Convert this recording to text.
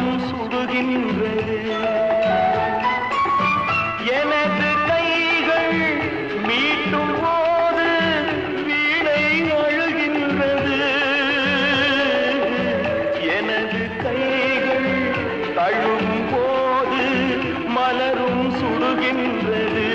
மலரும் சுடுகின்றது. எனது கைகள் மீட்டும் போது வீணை அழுகின்றது. எனது கைகள் தழுவும் போது மலரும் சுடுகின்றது.